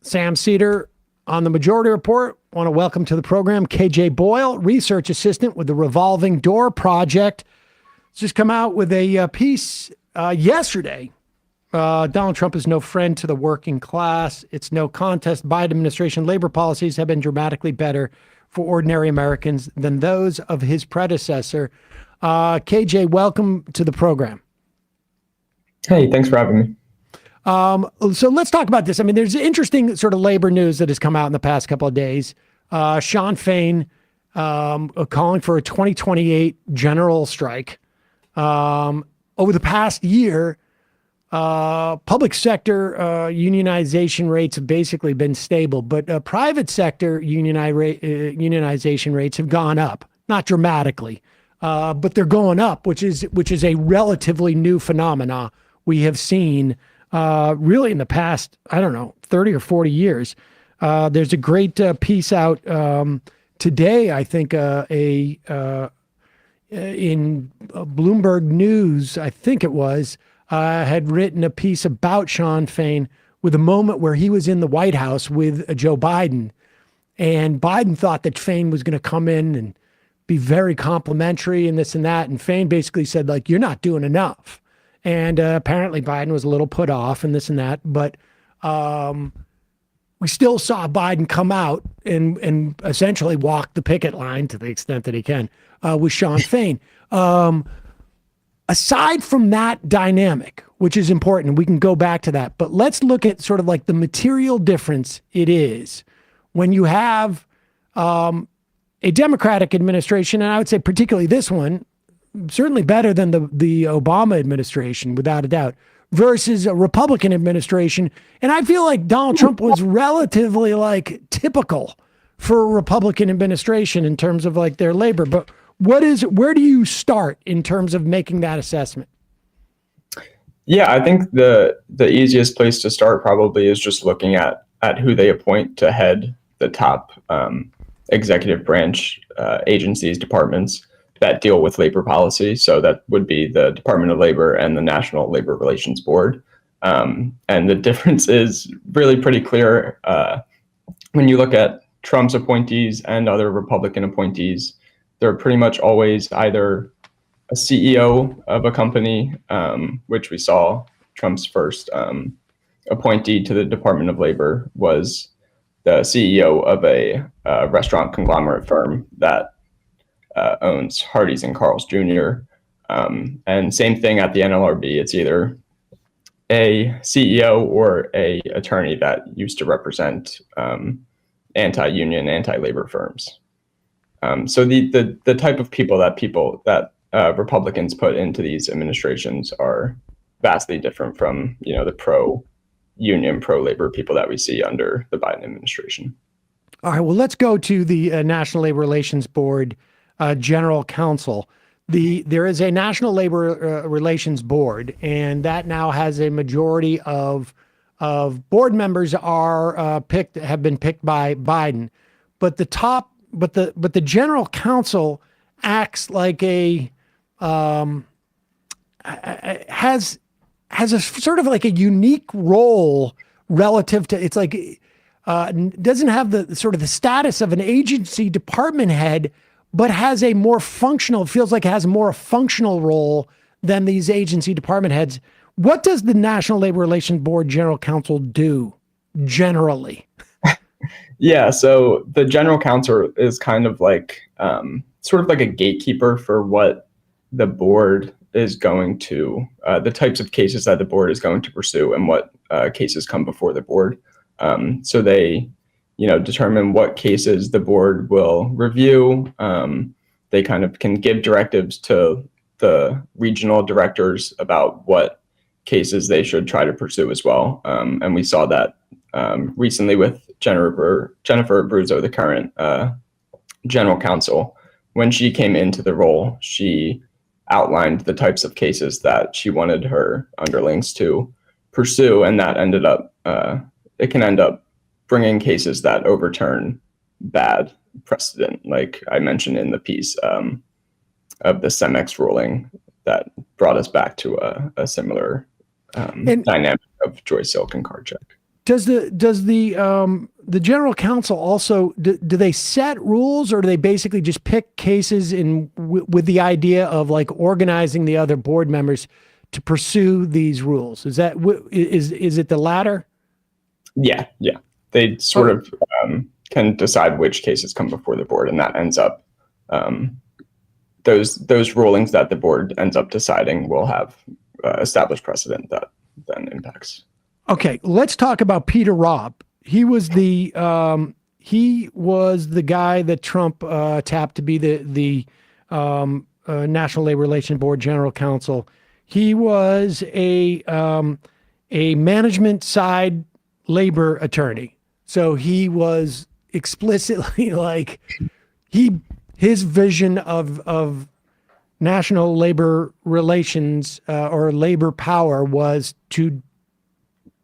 Sam Seder on the Majority Report. I want to welcome to the program KJ Boyle, research assistant with the Revolving Door Project. Just come out with a piece yesterday. Donald Trump is no friend to the working class. It's no contest. Biden administration labor policies have been dramatically better for ordinary Americans than those of his predecessor. KJ, welcome to the program. Hey, thanks for having me. So let's talk about this. I mean, there's interesting sort of labor news that has come out in the past couple of days. Shawn Fain calling for a 2028 general strike. Over the past year, public sector unionization rates have basically been stable, but private sector unionization rates have gone up, not dramatically, but they're going up, which is a relatively new phenomena we have seen really in the past, 30 or 40 years. There's a great piece out today, I think, in Bloomberg News, I think it was, had written a piece about Shawn Fain with a moment where he was in the White House with Joe Biden. And Biden thought that Fain was going to come in and be very complimentary and this and that. And Fain basically said, like, you're not doing enough. And apparently Biden was a little put off and this and that. But we still saw Biden come out and essentially walk the picket line to the extent that he can with Shawn Fain. Aside from that dynamic, which is important, we can go back to that. But let's look at sort of like the material difference it is when you have a Democratic administration, and I would say particularly this one, certainly better than the Obama administration, without a doubt, versus a Republican administration. And I feel like Donald Trump was relatively like typical for a Republican administration in terms of like their labor. But where do you start in terms of making that assessment? Yeah, I think the easiest place to start probably is just looking at who they appoint to head the top executive branch agencies, departments that deal with labor policy. So that would be the Department of Labor and the National Labor Relations Board. And the difference is really pretty clear when you look at Trump's appointees and other Republican appointees. They're pretty much always either a CEO of a company, which we saw Trump's first appointee to the Department of Labor was the CEO of a restaurant conglomerate firm that owns Hardee's and Carl's Jr. And same thing at the NLRB. It's either a CEO or a attorney that used to represent anti-union, anti-labor firms. So the type of people that Republicans put into these administrations are vastly different from, the pro-union, pro-labor people that we see under the Biden administration. All right, well, let's go to the National Labor Relations Board General Counsel. There is a National Labor Relations Board, and that now has a majority of board members have been picked by Biden, but the General Counsel acts like has a sort of like a unique role relative to, it's like doesn't have the sort of the status of an agency department head, but has a more functional, feels like it has a more functional role than these agency department heads. What does the National Labor Relations Board General Counsel do generally? Yeah, so the General Counsel is kind of like sort of like a gatekeeper for what the board is going to, the types of cases that the board is going to pursue and what cases come before the board. So they, determine what cases the board will review. They kind of can give directives to the regional directors about what cases they should try to pursue as well. And we saw that recently with Jennifer Abruzzo, the current general counsel. When she came into the role, she outlined the types of cases that she wanted her underlings to pursue, and that ended up, it can end up bringing cases that overturn bad precedent, like I mentioned in the piece of the Cemex ruling that brought us back to a similar dynamic of Joy Silk and Card Check. the general counsel also do they set rules, or do they basically just pick cases with the idea of like organizing the other board members to pursue these rules? Is it the latter? Yeah. They sort of can decide which cases come before the board, and that ends up those rulings that the board ends up deciding will have established precedent that then impacts. Okay, let's talk about Peter Robb. He was the guy that Trump tapped to be the National Labor Relations Board General Counsel. He was a management side labor attorney. So he was explicitly like his vision of national labor relations or labor power was to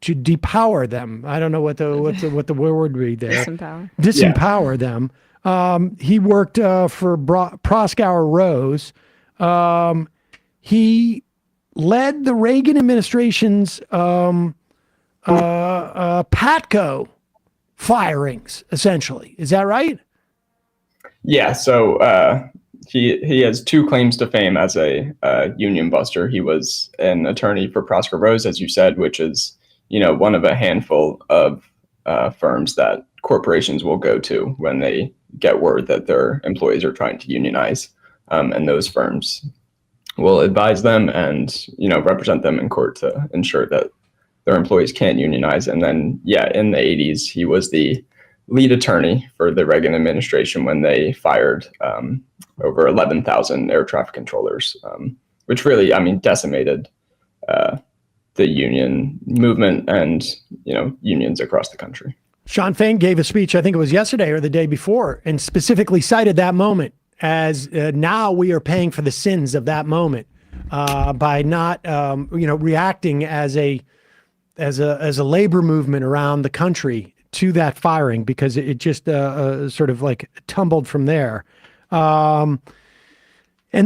depower them. I don't know what the word would be there. Disempower them. He worked for Proskauer Rose. He led the Reagan administration's Patco firings, essentially. Is that right? Yeah. So he has two claims to fame as a union buster. He was an attorney for Proskauer Rose, as you said, which is one of a handful of firms that corporations will go to when they get word that their employees are trying to unionize, and those firms will advise them and represent them in court to ensure that their employees can't unionize. And then, in the 80s, he was the lead attorney for the Reagan administration when they fired over 11,000 air traffic controllers, which really, decimated the union movement and, unions across the country. Shawn Fain gave a speech, I think it was yesterday or the day before, and specifically cited that moment as now we are paying for the sins of that moment by not, reacting as a labor movement around the country to that firing, because it just sort of like tumbled from there. And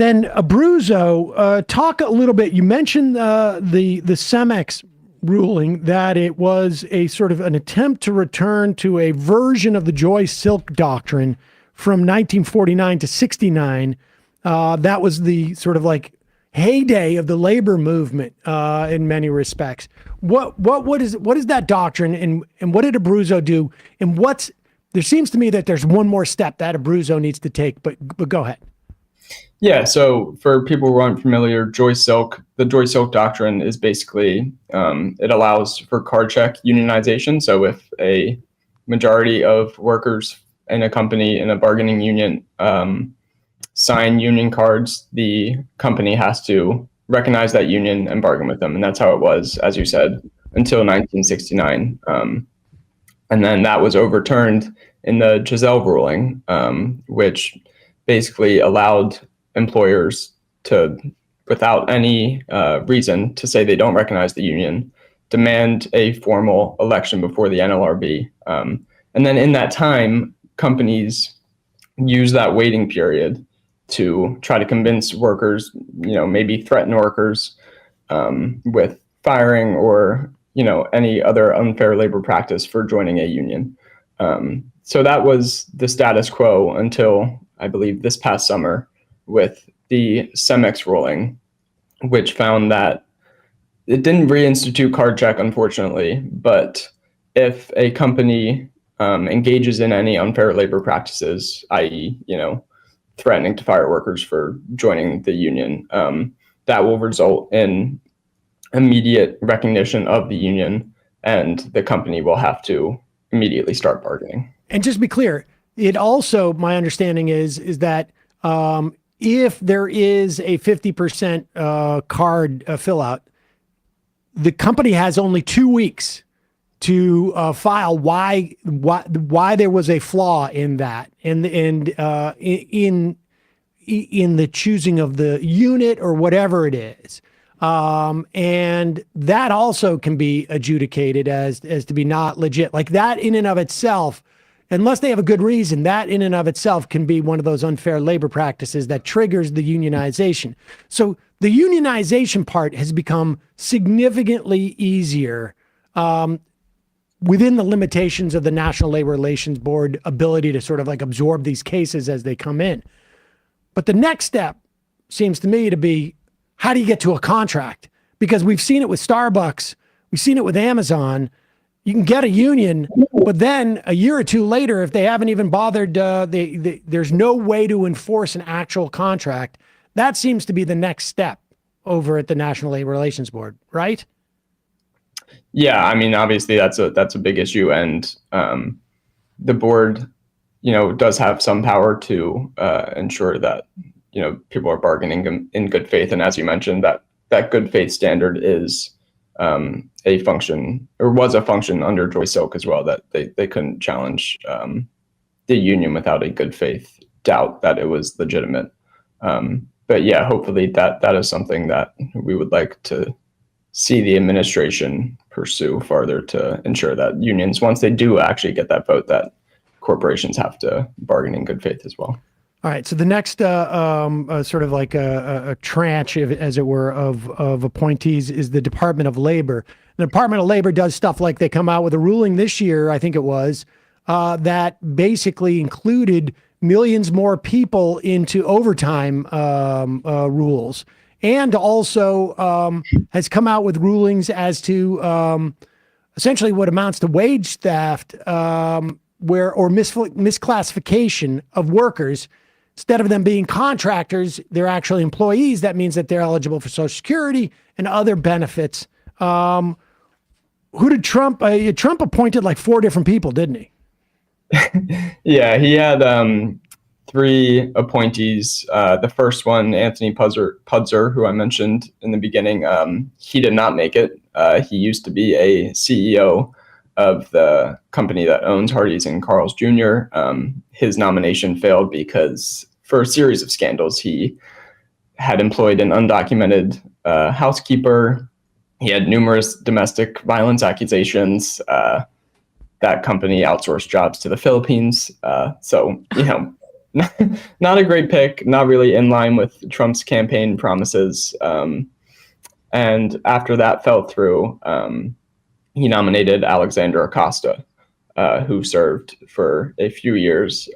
then Abruzzo, talk a little bit. You mentioned the Cemex ruling, that it was a sort of an attempt to return to a version of the Joy-Silk doctrine from 1949 to 69. That was the sort of like heyday of the labor movement in many respects. What is that doctrine, and what did Abruzzo do? And there seems to me that there's one more step that Abruzzo needs to take, but go ahead. Yeah, so for people who aren't familiar, the Joy-Silk doctrine is basically, it allows for card check unionization. So if a majority of workers in a company, in a bargaining union, sign union cards, the company has to recognize that union and bargain with them. And that's how it was, as you said, until 1969. And then that was overturned in the Giselle ruling, which basically allowed employers to, without any reason to say they don't recognize the union, demand a formal election before the NLRB. And then in that time, companies use that waiting period to try to convince workers, maybe threaten workers with firing or, any other unfair labor practice for joining a union. So that was the status quo until, I believe, this past summer with the Cemex ruling, which found that it didn't reinstitute card check, unfortunately, but if a company engages in any unfair labor practices, i.e., threatening to fire workers for joining the union, that will result in immediate recognition of the union, and the company will have to immediately start bargaining. And just to be clear, it also, my understanding is that if there is a 50% card fill out, the company has only 2 weeks to file why there was a flaw in that, and in the choosing of the unit or whatever it is. And that also can be adjudicated as to be not legit. Like that in and of itself, unless they have a good reason, that in and of itself can be one of those unfair labor practices that triggers the unionization. So the unionization part has become significantly easier. within the limitations of the National Labor Relations Board ability to sort of like absorb these cases as they come in. But the next step seems to me to be, how do you get to a contract? Because we've seen it with Starbucks, we've seen it with Amazon. You can get a union, but then a year or two later, if they haven't even bothered, there's no way to enforce an actual contract. That seems to be the next step over at the National Labor Relations Board, right? Yeah, I mean, obviously that's a big issue, and the board, does have some power to ensure that people are bargaining in good faith, and as you mentioned, that good faith standard is a function, or was a function under Joy Silk as well, that they couldn't challenge the union without a good faith doubt that it was legitimate. But yeah, hopefully that is something that we would like to see the administration pursue further, to ensure that unions, once they do actually get that vote, that corporations have to bargain in good faith as well. All right. So the next sort of like a tranche, as it were, of appointees is the Department of Labor. The Department of Labor does stuff like they come out with a ruling this year, I think it was, that basically included millions more people into overtime rules, and also has come out with rulings as to essentially what amounts to wage theft, or misclassification of workers. Instead of them being contractors, they're actually employees. That means that they're eligible for Social Security and other benefits. Who did Trump appointed like 4 different people, didn't he? Yeah, he had 3 appointees. The first one, Anthony Pudzer, who I mentioned in the beginning, he did not make it. He used to be a CEO of the company that owns Hardee's and Carl's Jr. His nomination failed because, for a series of scandals, he had employed an undocumented housekeeper. He had numerous domestic violence accusations. That company outsourced jobs to the Philippines. So, not a great pick, not really in line with Trump's campaign promises. And after that fell through, he nominated Alexander Acosta, who served for a few years.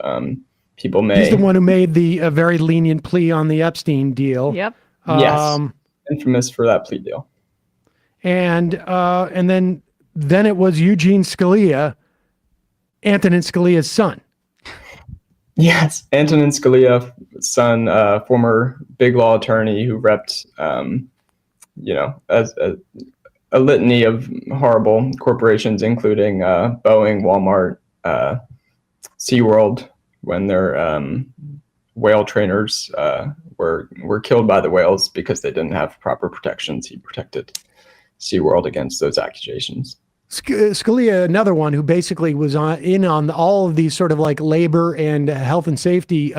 He's the one who made the very lenient plea on the Epstein deal. Yep. Yes, infamous for that plea deal. And then it was Eugene Scalia, Antonin Scalia's son. Yes, Antonin Scalia's son, former big law attorney who repped, as a litany of horrible corporations, including Boeing, Walmart, SeaWorld, when their whale trainers were killed by the whales because they didn't have proper protections. He protected SeaWorld against those accusations. Scalia, another one who basically was in on all of these sort of like labor and health and safety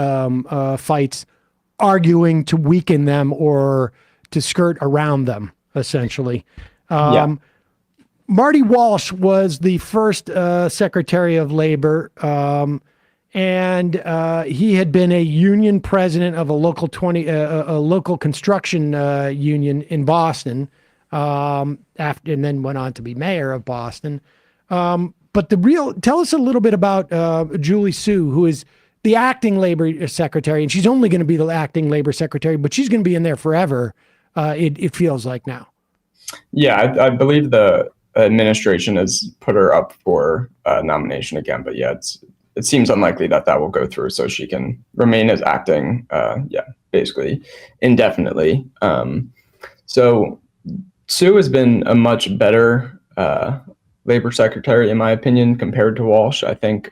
fights, arguing to weaken them or to skirt around them, essentially. Marty Walsh was the first Secretary of Labor, and he had been a union president of a local construction union in Boston, and then went on to be mayor of Boston. But tell us a little bit about Julie Su, who is the acting labor secretary, and she's only going to be the acting labor secretary, but she's going to be in there forever. It feels like now. Yeah, I believe the administration has put her up for nomination again, but yeah, it seems unlikely that will go through, so she can remain as acting, basically indefinitely. So Sue has been a much better labor secretary, in my opinion, compared to Walsh. I think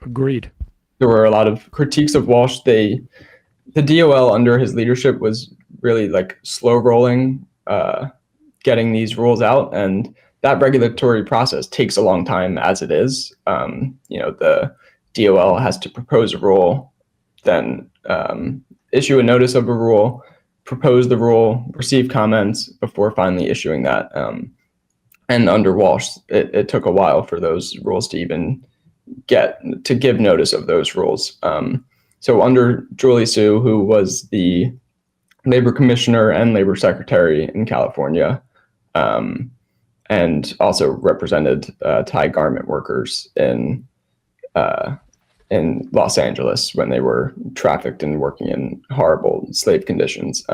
agreed. There were a lot of critiques of Walsh. The DOL under his leadership was really like slow rolling, getting these rules out, and that regulatory process takes a long time as it is. The DOL has to propose a rule, then issue a notice of a rule, propose the rule, receive comments before finally issuing that. And under Walsh, it took a while for those rules to even give notice of those rules. So under Julie Su, who was the labor commissioner and labor secretary in California, and also represented Thai garment workers in Los Angeles when they were trafficked and working in horrible slave conditions.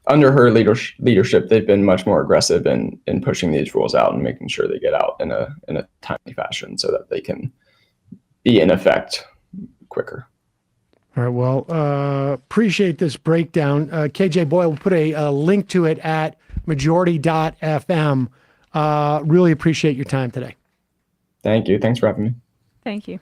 Under her leadership, they've been much more aggressive in pushing these rules out and making sure they get out in a timely fashion so that they can be in effect quicker. All right. Well, appreciate this breakdown. KJ Boyle will put a link to it at majority.fm. Really appreciate your time today. Thank you. Thanks for having me. Thank you.